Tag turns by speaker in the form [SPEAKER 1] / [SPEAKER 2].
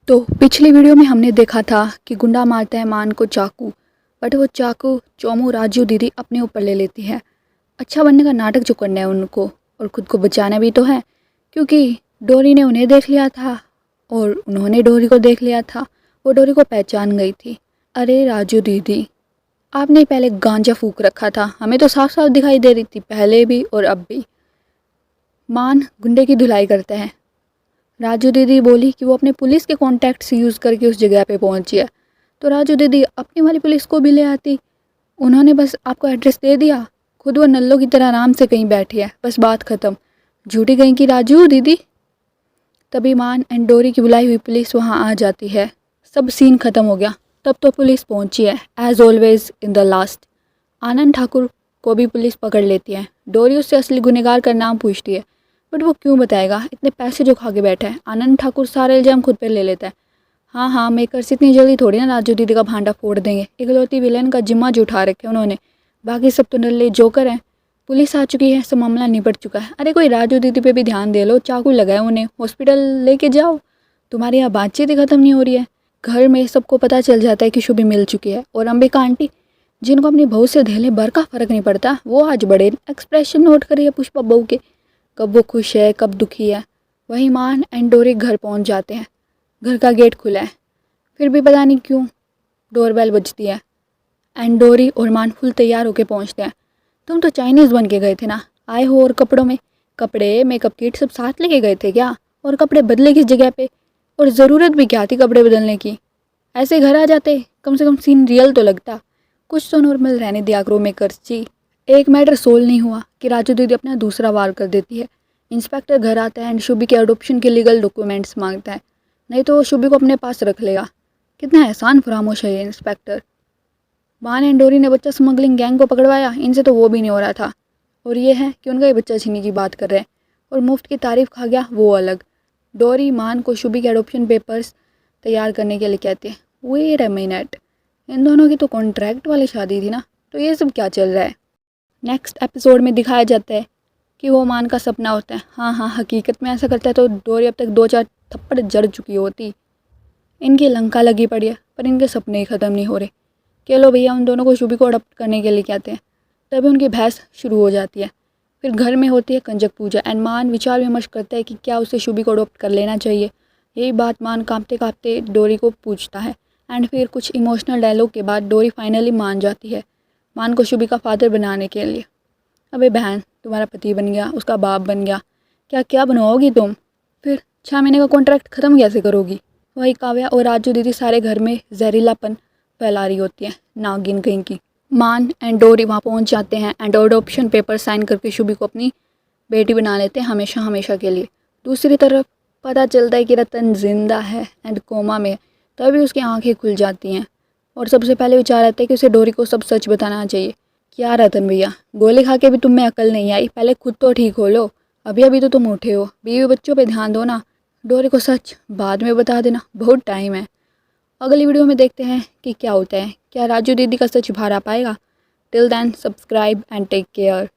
[SPEAKER 1] तो पिछली वीडियो में हमने देखा था कि गुंडा मारता है मान को चाकू, बट वो चाकू चोमू राजू दीदी अपने ऊपर ले लेती है। अच्छा बनने का नाटक जो करना है उनको, और ख़ुद को बचाना भी तो है, क्योंकि डोरी ने उन्हें देख लिया था और उन्होंने डोरी को देख लिया था। वो डोरी को पहचान गई थी। अरे राजू दीदी, आपने पहले गांजा फूक रखा था, हमें तो साफ साफ दिखाई दे रही थी, पहले भी और अब भी। मान गुंडे की धुलाई करता है। राजू दीदी बोली कि वो अपने पुलिस के कॉन्टैक्ट्स यूज़ करके उस जगह पे पहुंची है। तो राजू दीदी अपनी वाली पुलिस को भी ले आती। उन्होंने बस आपको एड्रेस दे दिया, खुद वो नल्लों की तरह आराम से कहीं बैठी है, बस बात ख़त्म। झूठी कहीं की राजू दीदी। तभी मान एंड डोरी की बुलाई हुई पुलिस वहाँ आ जाती है। सब सीन ख़त्म हो गया। तब तो पुलिस पहुँची है as always in the last. Anand Thakur को भी पुलिस पकड़ लेती है। डोरी उससे असली गुनहगार का नाम पूछती है, बट वो क्यों बताएगा, इतने पैसे जो खा के बैठा है। आनंद ठाकुर सारे इल्ज़ाम खुद पर ले लेता है। हाँ, मेकर्स इतनी जल्दी थोड़ी ना राजू दीदी का भांडा फोड़ देंगे। इकलौती विलेन का जिम्मा जो उठा रखे उन्होंने, बाकी सब तो नल्ले जोकर हैं। पुलिस आ चुकी है, सब मामला निपट चुका है। अरे कोई राजू दीदी पे भी ध्यान दे लो, चाकू लगाए उन्हें, हॉस्पिटल लेके जाओ। तुम्हारी यहाँ बातचीत ही ख़त्म नहीं हो रही है। घर में सबको पता चल जाता है कि शुभी मिल चुकी है। और अंबिका आंटी, जिनको अपनी बहू से धेले भर का फ़र्क नहीं पड़ता, वो आज बड़े एक्सप्रेशन नोट कर रही है पुष्पा बहू के। कब वो खुश है, कब दुखी है। वहीं मान एंड डोरी घर पहुंच जाते हैं। घर का गेट खुला है, फिर भी पता नहीं क्यों डोरबेल बजती है। एंड डोरी और मान फुल तैयार होके पहुंचते हैं। तुम तो चाइनीज़ बन के गए थे ना, आए हो और कपड़ों में, कपड़े मेकअप किट सब साथ लेके गए थे क्या? और कपड़े बदले किस जगह पे? और ज़रूरत भी क्या थी कपड़े बदलने की? ऐसे घर आ जाते, कम से कम सीन रियल तो लगता। कुछ तो नॉर्मल रहने दिया करो मेकर्स जी। एक मैटर सोल्व नहीं हुआ कि राजू दीदी अपना दूसरा वार कर देती है। इंस्पेक्टर घर आता है एंड शुभी के अडोप्शन के लीगल डॉक्यूमेंट्स मांगता है, नहीं तो शुभी को अपने पास रख लेगा। कितना एहसान फरामोश है ये इंस्पेक्टर। मान एंड डोरी ने बच्चा स्मगलिंग गैंग को पकड़वाया, इनसे तो वो भी नहीं हो रहा था। और ये है कि उनका ये बच्चा छीनने की बात कर रहे हैं और मुफ्त की तारीफ खा गया वो अलग। डोरी मान को शुभी के एडोप्शन पेपर्स तैयार करने के लिए कहती है। वेट अ मिनट, इन दोनों की तो कॉन्ट्रैक्ट वाली शादी थी ना, तो ये सब क्या चल रहा है? नेक्स्ट एपिसोड में दिखाया जाता है कि वो मान का सपना होता है। हाँ, हकीकत में ऐसा करता है तो डोरी अब तक 2-4 थप्पड़ जड़ चुकी होती। इनकी लंका लगी पड़ी है, पर इनके सपने ही ख़त्म नहीं हो रहे। कह लो भैया, उन दोनों को शुभी को अडॉप्ट करने के लिए कहते हैं। तभी उनकी बहस शुरू हो जाती है। फिर घर में होती है कंजक पूजा एंड मान विचार विमर्श करता है कि क्या उसे शुभी को अडॉप्ट कर लेना चाहिए। यही बात मान कांपते कांपते डोरी को पूछता है एंड फिर कुछ इमोशनल डायलॉग के बाद डोरी फाइनली मान जाती है मान को शुभी का फादर बनाने के लिए। अबे बहन, तुम्हारा पति बन गया, उसका बाप बन गया, क्या क्या बनवाओगी तुम? फिर 6 महीने का कॉन्ट्रैक्ट ख़त्म कैसे करोगी? वही काव्या और राजू दीदी सारे घर में जहरीलापन फैला रही होती है, नागिन कहीं की। मान एंड डोरी वहाँ पहुँच जाते हैं एंड अडॉप्शन पेपर साइन करके शुभी को अपनी बेटी बना लेते हैं हमेशा हमेशा के लिए। दूसरी तरफ पता चलता है कि रतन जिंदा है एंड कोमा में। तभी उसकी आंखें खुल जाती हैं और सबसे पहले विचार आता है कि उसे डोरी को सब सच बताना चाहिए। क्या रतन भैया, गोली खा के भी तुम में अकल नहीं आई? पहले खुद तो ठीक हो लो। अभी अभी तो तुम उठे हो, बीवी बच्चों पे ध्यान दो ना। डोरी को सच बाद में बता देना, बहुत टाइम है। अगली वीडियो में देखते हैं कि क्या होता है। क्या राजू दीदी का सच बाहर आ पाएगा? Till then subscribe and take care.